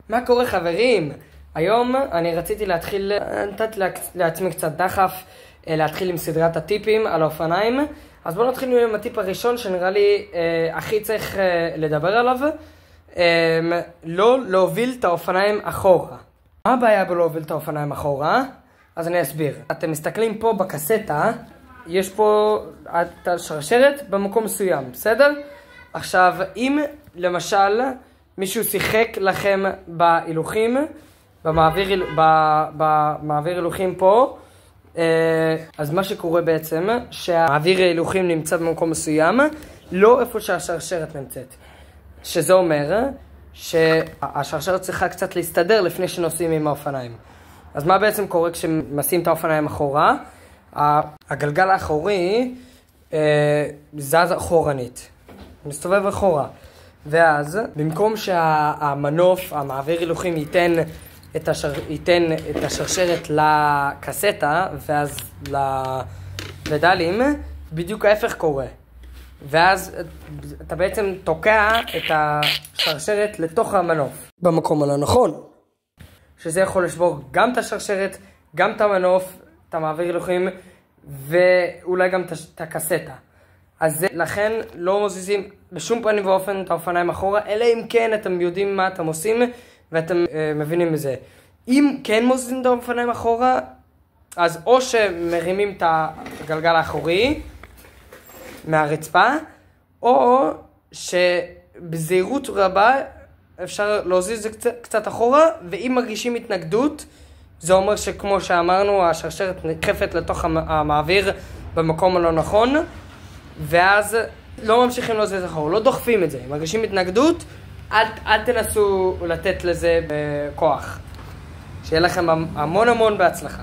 מה קורה חברים? היום אני רציתי נתת לעצמי קצת דחף להתחיל עם סדרת הטיפים על האופניים. אז בואו נתחיל עם הטיפ הראשון שנראה לי הכי צריך לדבר עליו. לא להוביל את האופניים אחורה. מה הבעיה בלהוביל את האופניים אחורה? אז אני אסביר. אתם מסתכלים פה בקסטה, יש פה את השרשרת במקום מסוים, בסדר? עכשיו, אם למשל מישהו שיחק לכם בהילוכים, במעביר הילוכים פה, אז מה שקורה בעצם, שהמעביר ההילוכים נמצא במקום מסוים, לא איפה שהשרשרת נמצאת. שזה אומר שהשרשרת צריכה קצת להסתדר לפני שנוסעים עם האופניים. אז מה בעצם קורה כשמשים את האופניים אחורה? הגלגל האחורי זז אחורנית, מסתובב אחורה. ואז במקום שהמנוף, המעביר הילוכים ייתן את השרשרת לקסטה ואז לפדלים, בדיוק ההפך קורה. ואז אתה בעצם תוקע את השרשרת לתוך המנוף במקום הלא נכון. שזה יכול לשבור גם את השרשרת, גם את המנוף, את המעביר הילוכים ואולי גם את הקסטה. אז לכן לא מזיזים בשום פנים ואופן את האופניים אחורה, אלא אם כן אתם יודעים מה אתם עושים ואתם מבינים בזה. אם כן מזיזים את האופניים אחורה, אז או שמרימים את הגלגל האחורי מהרצפה, או שבזהירות רבה אפשר להזיז את זה קצת אחורה, ואם מרגישים התנגדות, זה אומר שכמו שאמרנו, השרשרת נדחפת לתוך המעביר במקום הלא נכון, ואז לא ממשיכים להזיז אחורה, לא דוחפים את זה. אם מרגישים התנגדות, אל תנסו לתת לזה בכוח. שיהיה לכם המון בהצלחה.